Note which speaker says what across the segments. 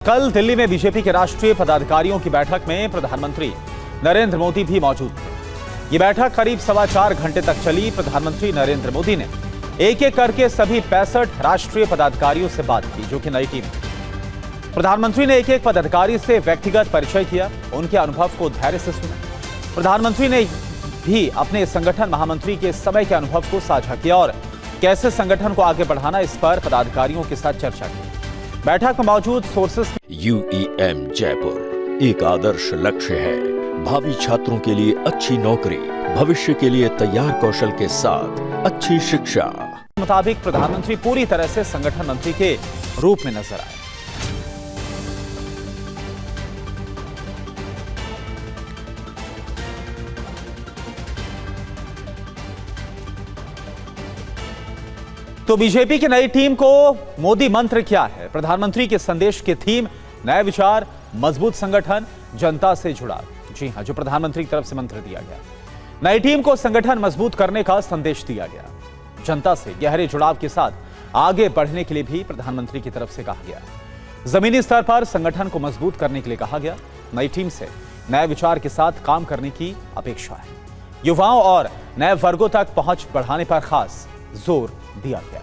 Speaker 1: कल दिल्ली में बीजेपी के राष्ट्रीय पदाधिकारियों की बैठक में प्रधानमंत्री नरेंद्र मोदी भी मौजूद थे। ये बैठक करीब 4.25 घंटे तक चली। प्रधानमंत्री नरेंद्र मोदी ने एक एक करके सभी 65 राष्ट्रीय पदाधिकारियों से बात की, जो कि नई टीम है। प्रधानमंत्री ने एक एक पदाधिकारी से व्यक्तिगत परिचय किया, उनके अनुभव को धैर्य से सुना। प्रधानमंत्री ने भी अपने संगठन महामंत्री के समय के अनुभव को साझा किया और कैसे संगठन को आगे बढ़ाना, इस पर पदाधिकारियों के साथ चर्चा की। बैठक में मौजूद सोर्सेस
Speaker 2: UEM जयपुर एक आदर्श लक्ष्य है। भावी छात्रों के लिए अच्छी नौकरी, भविष्य के लिए तैयार कौशल के साथ अच्छी शिक्षा
Speaker 1: के मुताबिक प्रधानमंत्री पूरी तरह से संगठन मंत्री के रूप में नजर आए। तो बीजेपी की नई टीम को मोदी मंत्र क्या है? प्रधानमंत्री के संदेश की थीम नए विचार, मजबूत संगठन, जनता से जुड़ाव। जी हां, जो प्रधानमंत्री की तरफ से मंत्र दिया गया। नई टीम को संगठन मजबूत करने का संदेश दिया गया। जनता से गहरे जुड़ाव के साथ आगे बढ़ने के लिए भी प्रधानमंत्री की तरफ से कहा गया। जमीनी स्तर पर संगठन को मजबूत करने के लिए कहा गया। नई टीम से नए विचार के साथ काम करने की अपेक्षा है। युवाओं और नए वर्गों तक पहुंच बढ़ाने पर खास जोर दिया गया।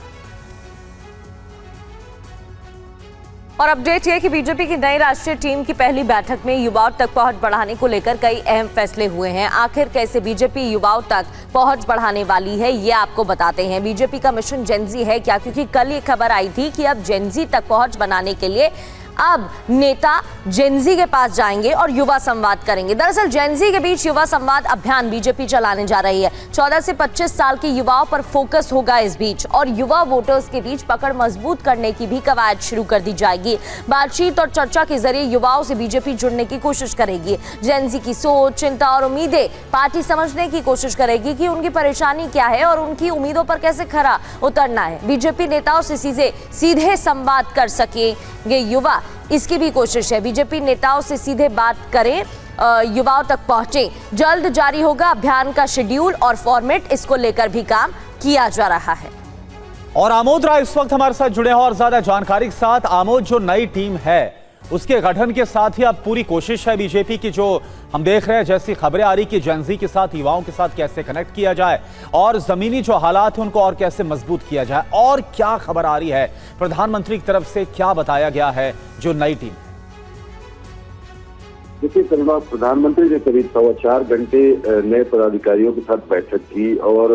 Speaker 3: और अपडेट यह कि बीजेपी की नई राष्ट्रीय टीम की पहली बैठक में युवाओं तक पहुंच बढ़ाने को लेकर कई अहम फैसले हुए हैं। आखिर कैसे बीजेपी युवाओं तक पहुंच बढ़ाने वाली है, ये आपको बताते हैं। बीजेपी का मिशन जेनजी है क्या? क्योंकि कल ये खबर आई थी कि अब जेनजी तक पहुंच बनाने के लिए अब नेता जेनजी के पास जाएंगे और युवा संवाद करेंगे। दरअसल जेनजी के बीच युवा संवाद अभियान बीजेपी चलाने जा रही है। 14 से 25 साल के युवाओं पर फोकस होगा इस बीच, और युवा वोटर्स के बीच पकड़ मजबूत करने की भी कवायद शुरू कर दी जाएगी। बातचीत और चर्चा के जरिए युवाओं से बीजेपी जुड़ने की कोशिश करेगी। जेनजी की सोच, चिंता और उम्मीदें पार्टी समझने की कोशिश करेगी कि उनकी परेशानी क्या है और उनकी उम्मीदों पर कैसे खरा उतरना है। बीजेपी नेताओं से सीधे संवाद कर सकेंगे युवा, इसकी भी कोशिश है। बीजेपी नेताओं से सीधे बात करें, युवाओं तक पहुंचे। जल्द जारी होगा अभियान का शेड्यूल और फॉर्मेट, इसको लेकर भी काम किया जा रहा है।
Speaker 1: और आमोद राय इस वक्त हमारे साथ जुड़े हैं और ज्यादा जानकारी के साथ। आमोद, जो नई टीम है उसके गठन के साथ ही अब पूरी कोशिश है बीजेपी की, जो हम देख रहे हैं जैसी खबरें आ रही कि जेनजी के साथ, युवाओं के साथ कैसे कनेक्ट किया जाए और जमीनी जो हालात हैं उनको और कैसे मजबूत किया जाए। और क्या खबर आ रही है प्रधानमंत्री की तरफ से, क्या बताया गया है जो नई टीम?
Speaker 4: देखिए करुणा, प्रधानमंत्री ने करीब 4.25 घंटे नए पदाधिकारियों के साथ बैठक की और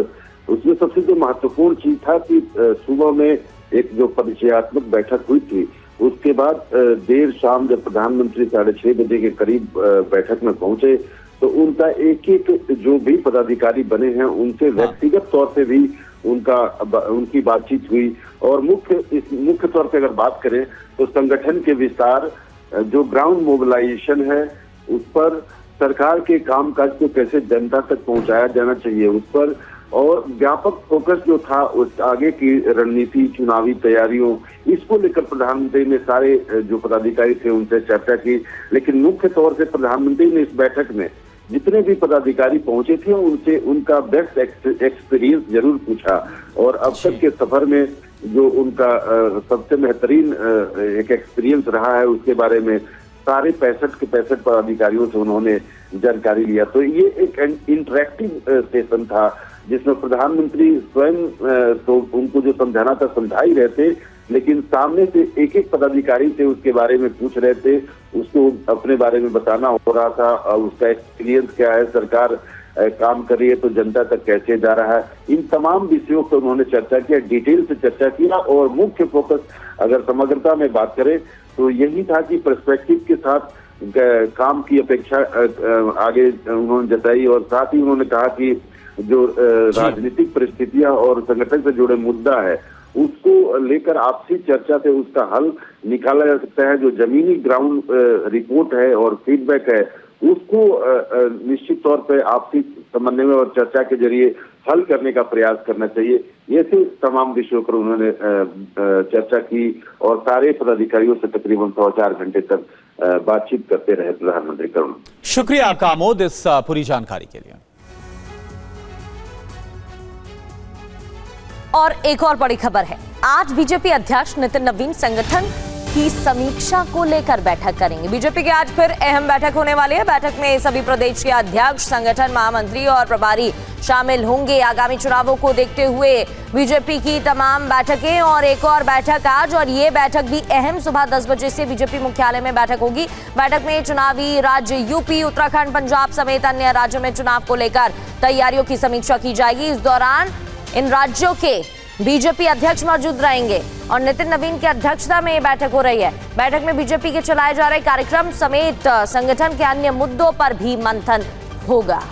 Speaker 4: उसमें सबसे जो महत्वपूर्ण चीज था कि सुबह में एक जो परिचयात्मक बैठक हुई थी, उसके बाद देर शाम जब प्रधानमंत्री 6:30 बजे के करीब बैठक में पहुंचे तो उनका एक एक जो भी पदाधिकारी बने हैं उनसे व्यक्तिगत तौर पे भी उनकी बातचीत हुई। और मुख्य तौर पे अगर बात करें तो संगठन के विस्तार, जो ग्राउंड मोबिलाइजेशन है उस पर, सरकार के कामकाज को कैसे जनता तक पहुंचाया जाना चाहिए उस पर, और व्यापक फोकस जो था उस आगे की रणनीति, चुनावी तैयारियों, इसको लेकर प्रधानमंत्री ने सारे जो पदाधिकारी थे उनसे चर्चा की। लेकिन मुख्य तौर से प्रधानमंत्री ने इस बैठक में जितने भी पदाधिकारी पहुंचे थे उनसे उनका बेस्ट एक्सपीरियंस जरूर पूछा और अब तक के सफर में जो उनका सबसे बेहतरीन एक एक्सपीरियंस रहा है उसके बारे में सारे 65 के 65 पदाधिकारियों से उन्होंने जानकारी लिया। तो ये एक इंटरेक्टिव सेशन था जिसमें प्रधानमंत्री स्वयं तो उनको जो समझाना था समझा ही रहे थे, लेकिन सामने से एक एक पदाधिकारी से उसके बारे में पूछ रहे थे, उसको अपने बारे में बताना हो रहा था, उसका एक्सपीरियंस क्या है, सरकार काम कर रही है तो जनता तक कैसे जा रहा है। इन तमाम विषयों पर उन्होंने चर्चा किया, डिटेल से चर्चा किया और मुख्य फोकस अगर समग्रता में बात करें तो यही था कि पर्सपेक्टिव के साथ काम की अपेक्षा आगे उन्होंने जताई। और साथ ही उन्होंने कहा कि जो राजनीतिक परिस्थितियां और संगठन से जुड़े मुद्दा है उसको लेकर आपसी चर्चा से उसका हल निकाला जा सकता है। जो जमीनी ग्राउंड रिपोर्ट है और फीडबैक है उसको निश्चित तौर पर आपसी समन्वय और चर्चा के जरिए हल करने का प्रयास करना चाहिए। ये से तमाम विषयों पर उन्होंने चर्चा की और सारे पदाधिकारियों से तकरीबन 4.25 घंटे तक बातचीत करते रहे प्रधानमंत्री। करुण,
Speaker 1: शुक्रिया आपका आमोद इस पूरी जानकारी के लिए।
Speaker 3: और एक और बड़ी खबर है, आज बीजेपी अध्यक्ष नितिन नवीन संगठन की समीक्षा को लेकर बैठक करेंगे। बीजेपी की आज फिर अहम बैठक होने वाली है। बैठक में सभी प्रदेश के अध्यक्ष, संगठन महामंत्री और प्रभारी शामिल होंगे। आगामी चुनावों को देखते हुए बीजेपी की तमाम बैठकें और एक और बैठक आज, और ये बैठक भी अहम, सुबह 10 बजे से बीजेपी मुख्यालय में बैठक होगी। बैठक में चुनावी राज्य यूपी, उत्तराखंड, पंजाब समेत अन्य राज्यों में चुनाव को लेकर तैयारियों की समीक्षा की जाएगी। इस दौरान इन राज्यों के बीजेपी अध्यक्ष मौजूद रहेंगे और नितिन नवीन की अध्यक्षता में ये बैठक हो रही है। बैठक में बीजेपी के चलाए जा रहे कार्यक्रम समेत संगठन के अन्य मुद्दों पर भी मंथन होगा।